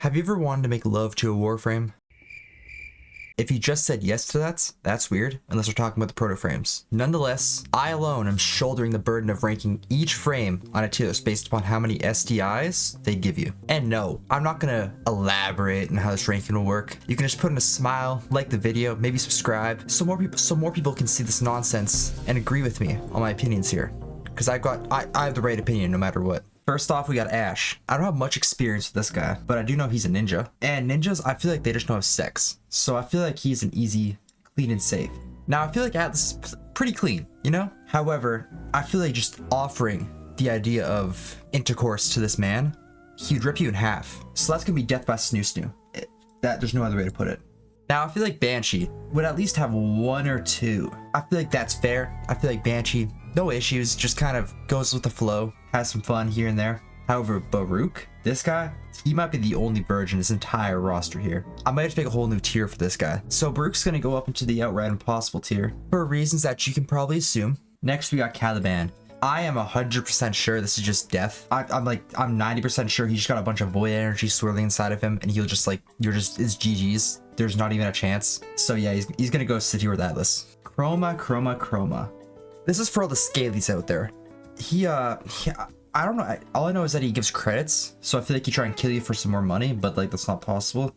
Have you ever wanted to make love to a Warframe? If you just said yes to that, that's weird, unless we're talking about the proto frames. Nonetheless, I alone am shouldering the burden of ranking each frame on a tier list based upon how many STIs they give you. And no, I'm not gonna elaborate on how this ranking will work. You can just put in a smile, like the video, maybe subscribe, so more people can see this nonsense and agree with me on my opinions here. Because I have the right opinion no matter what. First off, we got Ash. I don't have much experience with this guy, but I do know he's a ninja. And ninjas, I feel like they just don't have sex. So I feel like he's an easy, clean and safe. Now, I feel like Atlas is pretty clean, you know? However, I feel like just offering the idea of intercourse to this man, he'd rip you in half. So that's gonna be death by snoo. There's no other way to put it. Now, I feel like Banshee would at least have one or two. I feel like that's fair. I feel like Banshee, no issues, just kind of goes with the flow, has some fun here and there. However, Baruch, this guy, he might be the only virgin in this entire roster here. I might have to make a whole new tier for this guy. So Baruch's gonna go up into the outright impossible tier for reasons that you can probably assume. Next, we got Caliban. I am 100% sure this is just death. I'm 90% sure he's just got a bunch of void energy swirling inside of him, and he'll just like, it's GG's. There's not even a chance. So yeah, he's gonna go sit here with Atlas. Chroma. This is for all the scalies out there. I don't know. All I know is that he gives credits. So I feel like he try and kill you for some more money, but like that's not possible.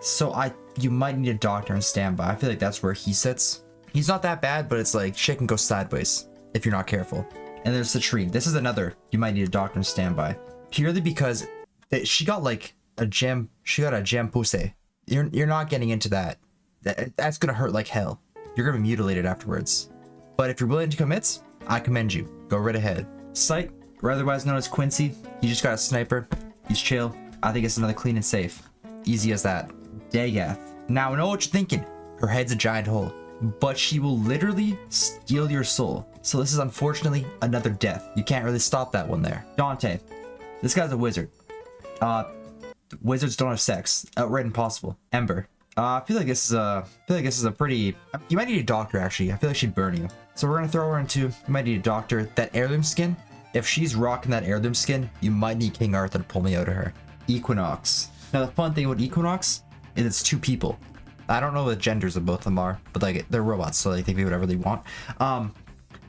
So you might need a doctor on standby. I feel like that's where he sits. He's not that bad, but it's like shit can go sideways if you're not careful. And there's the tree. This is another. You might need a doctor on standby. Purely because she got like a gem. She got a gem pussy. You're not getting into that. That's gonna hurt like hell. You're gonna be mutilated afterwards. But if you're willing to commit, I commend you. Go right ahead. Sight, or otherwise known as Quincy. He just got a sniper. He's chill. I think it's another clean and safe. Easy as that. Dagath. Now I know what you're thinking. Her head's a giant hole, but she will literally steal your soul. So this is unfortunately another death. You can't really stop that one there. Dante. This guy's a wizard. Wizards don't have sex. Outright impossible. Ember. I feel like this is a pretty. You might need a doctor actually. I feel like she'd burn you. So we're gonna throw her into. You might need a doctor. That heirloom skin. If she's rocking that heirloom skin, you might need King Arthur to pull me out of her. Equinox. Now the fun thing with Equinox is it's two people. I don't know what the genders of both of them are, but like they're robots, so they can do whatever they want.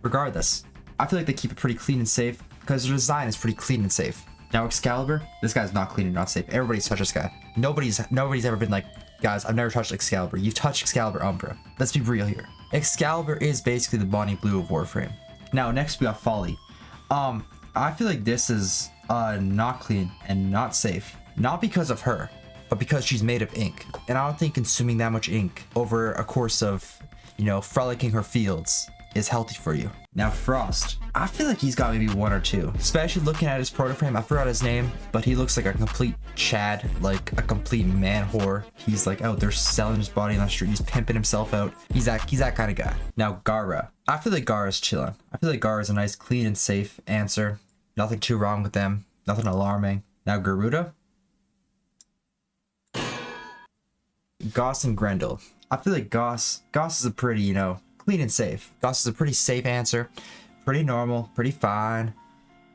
Regardless, I feel like they keep it pretty clean and safe because their design is pretty clean and safe. Now Excalibur, this guy's not clean and not safe. Everybody's touched this guy. Nobody's ever been like, guys, I've never touched Excalibur. You've touched Excalibur Umbra. Let's be real here. Excalibur is basically the Bonnie Blue of Warframe. Now next we got Folly. I feel like this is not clean and not safe. Not because of her, but because she's made of ink. And I don't think consuming that much ink over a course of, frolicking her fields is healthy for you. Now Frost, I feel like he's got maybe one or two, especially looking at his proto frame. I forgot his name, but he looks like a complete Chad, like a complete man whore. He's like out there selling his body on the street. He's pimping himself out. He's that kind of guy. Now Gara, I feel like Gara's chilling. I feel like Gara is a nice, clean and safe answer. Nothing too wrong with them. Nothing alarming. Now Garuda, Goss and Grendel. I feel like Goss is a pretty, clean and safe. Goss is a pretty safe answer. Pretty normal, pretty fine.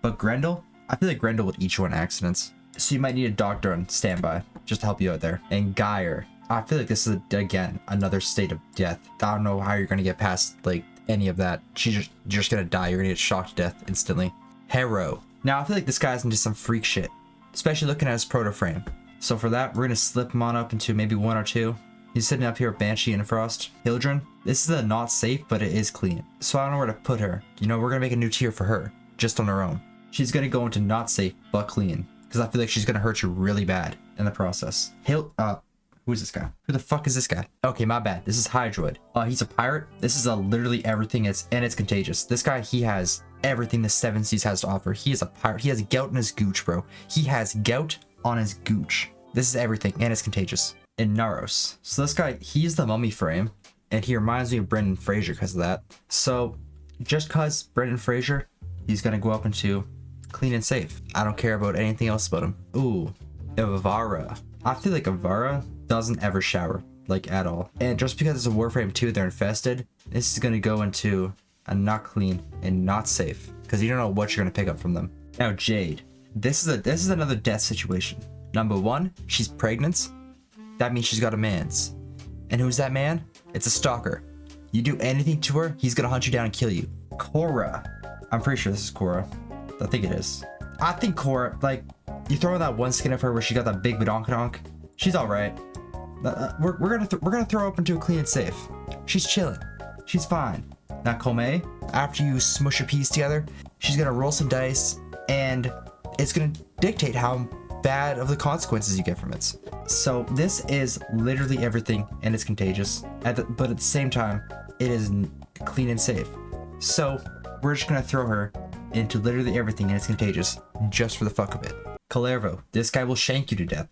But Grendel, I feel like Grendel would eat you in accidents. So you might need a doctor on standby just to help you out there. And Geyer, I feel like this is, again, another state of death. I don't know how you're going to get past, like, any of that. You're just going to die. You're going to get shocked to death instantly. Hero. Now, I feel like this guy's into some freak shit. Especially looking at his proto frame. So for that, we're going to slip him on up into maybe one or two. He's sitting up here with Banshee and Frost. Hildren. This is a not safe, but it is clean. So I don't know where to put her. We're going to make a new tier for her. Just on her own. She's going to go into not safe, but clean. Because I feel like she's going to hurt you really bad in the process. Who's this guy? Who the fuck is this guy? Okay, my bad. This is Hydroid. He's a pirate. This is literally everything. It's contagious. This guy, he has everything the Seven Seas has to offer. He is a pirate. He has gout in his gooch, bro. He has gout on his gooch. This is everything, and it's contagious. And Naros. So this guy, he's the mummy frame, and he reminds me of Brendan Fraser because of that. So just cause Brendan Fraser, he's gonna go up into clean and safe. I don't care about anything else about him. Ooh, Avara. I feel like Avara doesn't ever shower, like at all. And just because it's a Warframe 2, they're infested, this is gonna go into a not clean and not safe because you don't know what you're gonna pick up from them. Now Jade. This is another death situation. Number one, she's pregnant. That means she's got a man's. And who's that man? It's a stalker. You do anything to her, he's gonna hunt you down and kill you. Cora. I'm pretty sure this is Cora. I think it is. I think Cora, like, you throw in that one skin of her where she got that big badonkadonk. She's alright. We're gonna throw her up into a clean and safe. She's chilling. She's fine. Now Kome, after you smush your peas together, she's gonna roll some dice, and it's gonna dictate how bad of the consequences you get from it. So this is literally everything, and it's contagious. But at the same time, it is clean and safe. So we're just gonna throw her into literally everything, and it's contagious, just for the fuck of it. Kalervo, this guy will shank you to death.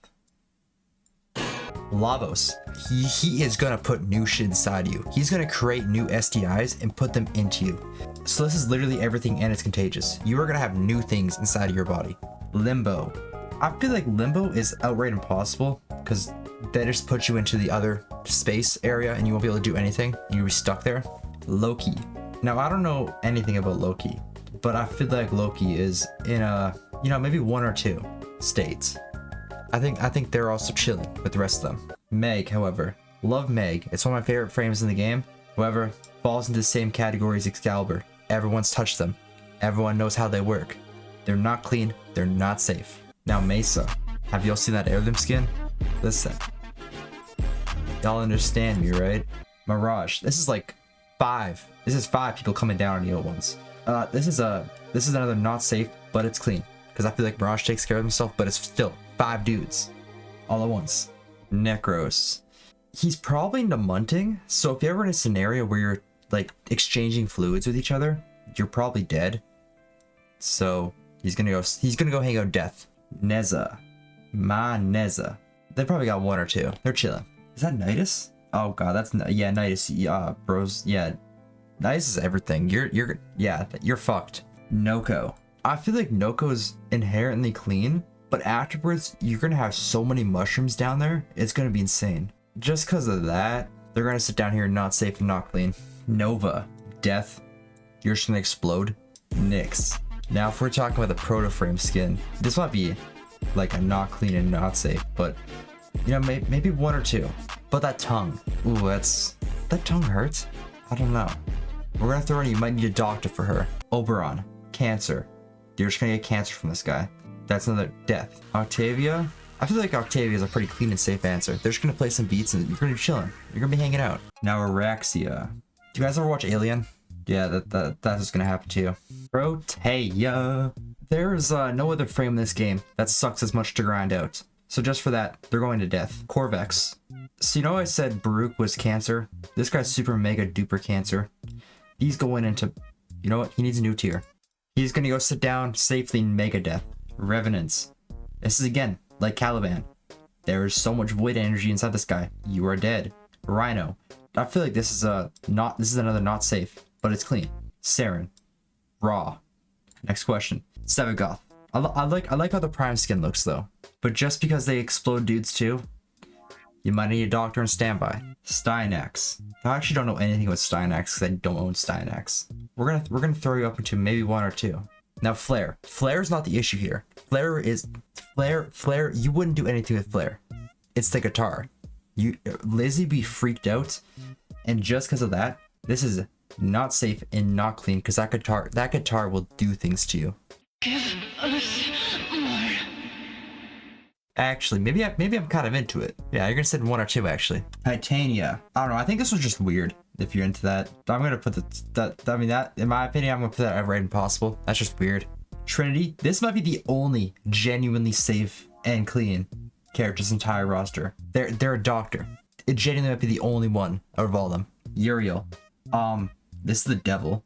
Lavos, he is gonna put new shit inside you. He's gonna create new STIs and put them into you. So this is literally everything, and it's contagious. You are gonna have new things inside of your body. Limbo. I feel like Limbo is outright impossible because they just put you into the other space area and you won't be able to do anything. You'll be stuck there. Loki. Now I don't know anything about Loki, but I feel like Loki is in a, you know, maybe one or two states. I think they're also chilling with the rest of them. Meg, however, love Meg. It's one of my favorite frames in the game. However, falls into the same category as Excalibur. Everyone's touched them. Everyone knows how they work. They're not clean. They're not safe. Now Mesa. Have y'all seen that heirloom skin? Listen. Y'all understand me, right? Mirage. This is like 5. This is 5 people coming down on you at once. This is another not safe, but it's clean. Because I feel like Mirage takes care of himself, but it's still 5 dudes all at once. Necros. He's probably into munting, so if you're ever in a scenario where you're like exchanging fluids with each other, you're probably dead. So he's gonna go hang out death. Neza. My Neza. They probably got 1 or 2. They're chilling. Is that Nidus? Oh god, that's, yeah, Nidus. Yeah, bros. Yeah, Nidus is everything. You're fucked. Noko. I feel like Noko is inherently clean, but afterwards you're gonna have so many mushrooms down there, it's gonna be insane. Just because of that, they're gonna sit down here not safe and not clean. Nova. Death. You're just gonna explode. Nyx. Now if we're talking about the proto-frame skin, this might be like a not clean and not safe, but you know, maybe 1 or 2. But that tongue, ooh, that tongue hurts. I don't know. We're gonna throw in, you might need a doctor for her. Oberon. Cancer. You're just gonna get cancer from this guy. That's another death. Octavia. I feel like Octavia is a pretty clean and safe answer. They're just gonna play some beats and you're gonna be chilling. You're gonna be hanging out. Now Araxia. Do you guys ever watch Alien? Yeah, that's what's gonna happen to you. Protea. There's no other frame in this game that sucks as much to grind out. So just for that, they're going to death. Corvex. So you know I said Baruch was cancer? This guy's super mega duper cancer. He's going into, you know what? He needs a new tier. He's gonna go sit down safely in mega death. Revenants. This is again, like Caliban. There is so much void energy inside this guy. You are dead. Rhino. I feel like this is another not safe, but it's clean. Saren. Raw. Next question. Sevagoth. I like how the Prime skin looks though. But just because they explode dudes too, you might need a doctor on standby. Stynax. I actually don't know anything about Stynax because I don't own Stynax. We're gonna throw you up into maybe 1 or 2. Now Flare. Flare is not the issue here. Flare, you wouldn't do anything with Flare. It's the guitar. Lizzie be freaked out, and just because of that, this is not safe and not clean because that guitar will do things to you. Give us more. Actually, maybe I'm kind of into it. Yeah, you're gonna sit in 1 or 2 actually. Titania. I don't know. I think this was just weird. If you're into that, I'm gonna put that. In my opinion, I'm gonna put that at right impossible. That's just weird. Trinity. This might be the only genuinely safe and clean character's entire roster. They're a doctor. It genuinely might be the only one out of all of them. Uriel. This is the devil.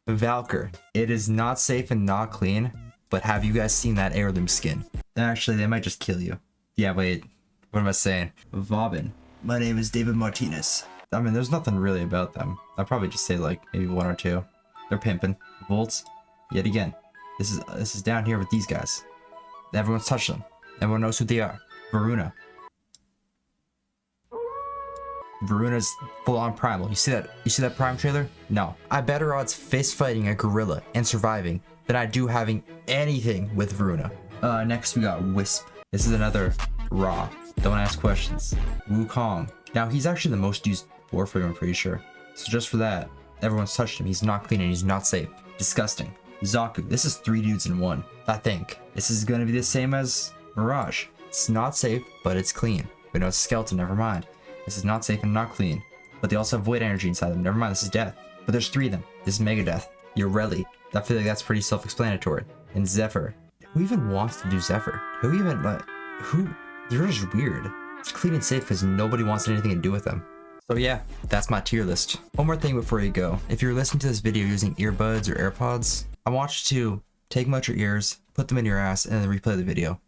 Valkyr. It is not safe and not clean, but have you guys seen that heirloom skin? Actually, they might just kill you. Yeah, wait. What am I saying? Vauban. My name is David Martinez. I mean, there's nothing really about them. I'd probably just say like maybe 1 or 2. They're pimping. Volts. Yet again. This is down here with these guys. Everyone's touched them. Everyone knows who they are. Varuna. Varuna's full on primal. You see that Prime trailer? No. I better odds fist fighting a gorilla and surviving than I do having anything with Varuna. Next we got Wisp. This is another raw. Don't ask questions. Wukong. Now he's actually the most used Warframe, I'm pretty sure. So just for that, everyone's touched him. He's not clean and he's not safe. Disgusting. Zaku. This is 3 dudes in 1. I think. This is gonna be the same as Mirage. It's not safe, but it's clean. We know it's skeleton, never mind. This is not safe and not clean. But they also have void energy inside them. Never mind, this is death. But there's 3 of them. This is Megadeth. Yoreli. I feel like that's pretty self-explanatory. And Zephyr. Who even wants to do Zephyr? Who even, like, who? They're just weird. It's clean and safe because nobody wants anything to do with them. So yeah, that's my tier list. One more thing before you go. If you're listening to this video using earbuds or AirPods, I want you to take them out your ears, put them in your ass, and then replay the video.